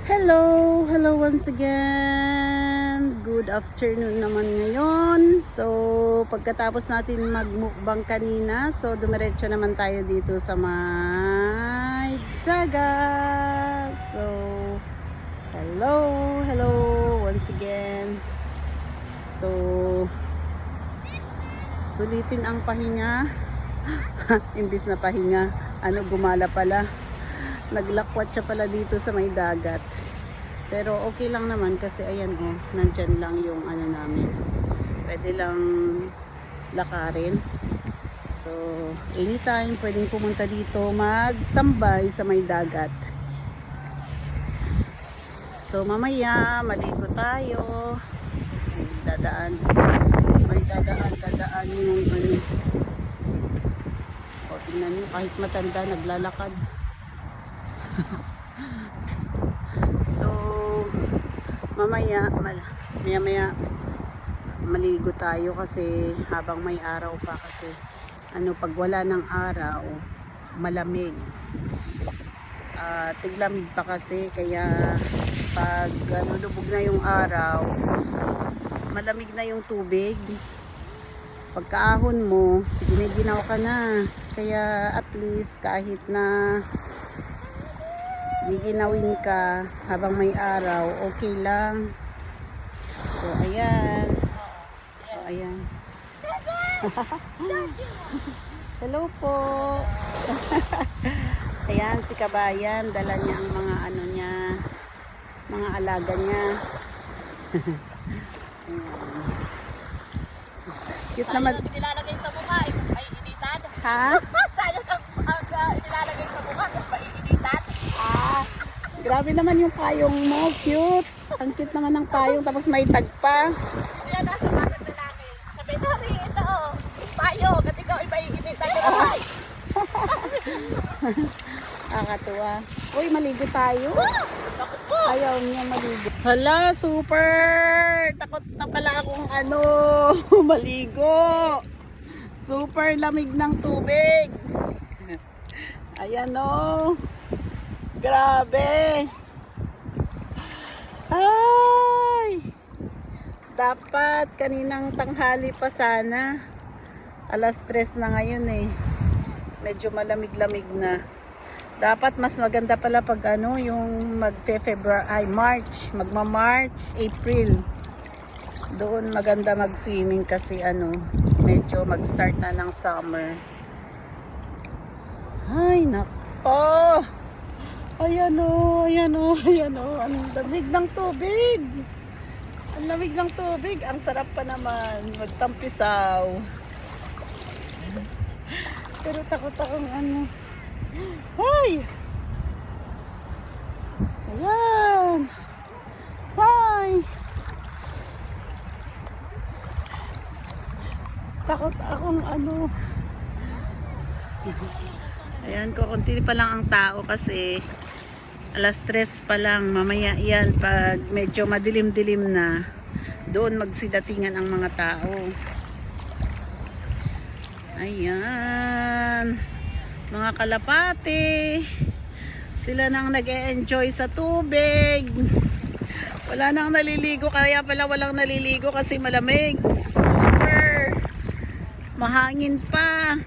Hello once again. Good afternoon naman ngayon. So, pagkatapos natin magmukbang kanina, so dumiretso naman tayo dito sa may dagat. So, hello once again. So, sulitin ang pahinga. Imbis na pahinga, gumala pala. Naglakwat siya pala dito sa may dagat. Pero okay lang naman kasi ayan nandyan lang yung namin. Pwede lang lakarin. So, anytime pwedeng pumunta dito magtambay sa may dagat. So, mamaya maligo tayo. May dadaan yung O, tingnan nyo, kahit matanda naglalakad. So, mamaya maligo tayo kasi habang may araw pa kasi pag wala ng araw malamig. Tiglamig pa kasi kaya pag lubog na yung araw malamig na yung tubig. Pagkaahon mo giniginaw ka na, kaya at least kahit na giginawin ka habang may araw, okay lang. So, ayan. Hello po. Ayan, si Kabayan. Dala niya ang mga mga alaga niya. Cute naman. Nilalagay sa mukha, mas maiinitan. Ha? Sayang ang nilalagay sa mukha, mas maiinitan. Grabe naman yung payong mo, cute. Ang cute naman ng payong, tapos may tag pa. Kaya nasa bakit lalaki. Sabi na rin, ito payo, at ikaw ay maiinitan. Nakakatuwa. Uy, maligo tayo. Ayaw niya maligo. Hala, super! Takot na pala akong maligo. Super lamig ng tubig. Ayan Grabe. Ay! Dapat kaninang tanghali pa sana. Alas 3 na ngayon Medyo malamig-lamig na. Dapat mas maganda pala pag yung March, magma-March, April. Doon maganda mag-swimming kasi medyo mag-start na ng summer. Ay, nako. Ayan o. Ang lamig ng tubig. Ang sarap pa naman magtampisaw. Pero takot akong Ay! Ayan! Hi! Takot akong Ayan, kukunti pa lang ang tao kasi alas 3 pa lang. Mamaya yan, pag medyo madilim-dilim na, doon magsidatingan ang mga tao. Ayan, mga kalapate, sila nang nag-e-enjoy sa tubig. Wala nang naliligo, kaya pala walang naliligo kasi malamig. Super mahangin pa,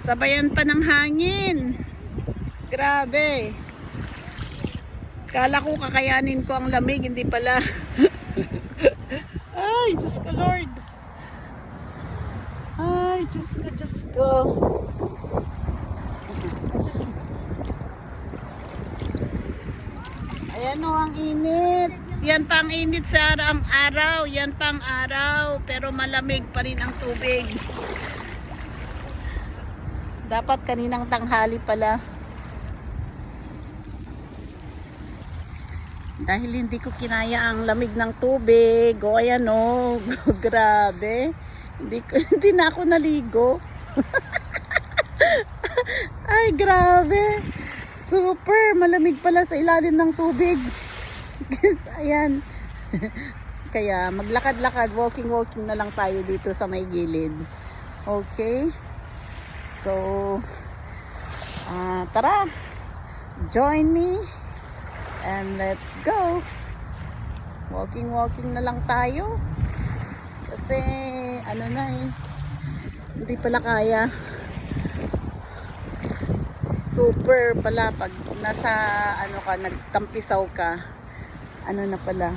sabayan pa ng hangin. Grabe. Kala ko kakayanin ko ang lamig, hindi pala. Ay, Diyos ko Lord. Ay, Diyos ko. Ayan ang init. Yan pang init sa araw. Yan pang araw. Pero malamig pa rin ang tubig. Dapat kaninang tanghali pala. Dahil hindi ko kinaya ang lamig ng tubig. O ayan grabe. Hindi na ako naligo. Ay, grabe. Super malamig pala sa ilalim ng tubig. Ayan. Kaya maglakad-lakad, walking na lang tayo dito sa may gilid. Okay? So, tara, join me and let's go. Walking na lang tayo. Kasi ano na eh. Hindi pala kaya. Super pala pag nasa ano ka, nagtampisaw ka. Ano na pala.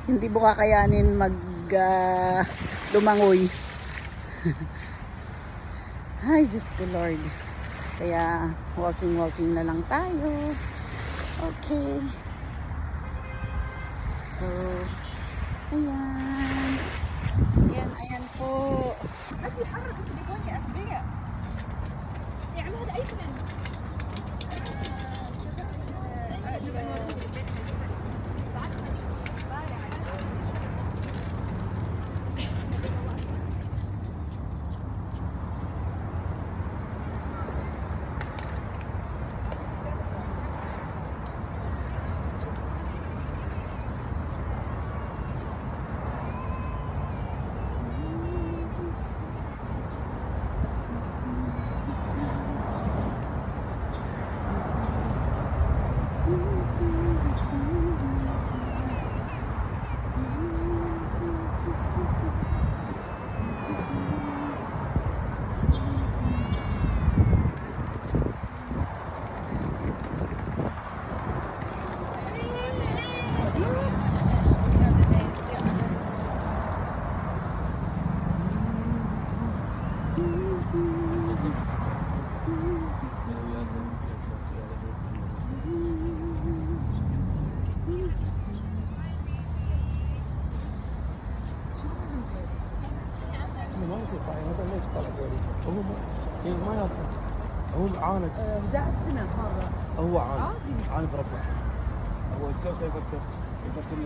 Hindi mo kakayanin mag lumangoy. Ay, Diyos ko Lord. Kaya walking na lang tayo. Okay. So, ayan. Ayan po. بس يتحرك التليفون يا أغبياء. يعني هذا أي فيلم. هو عانق بدأ السنة مرة. هو عانق عادي. عانق بربع هو الجو يفكر يفكر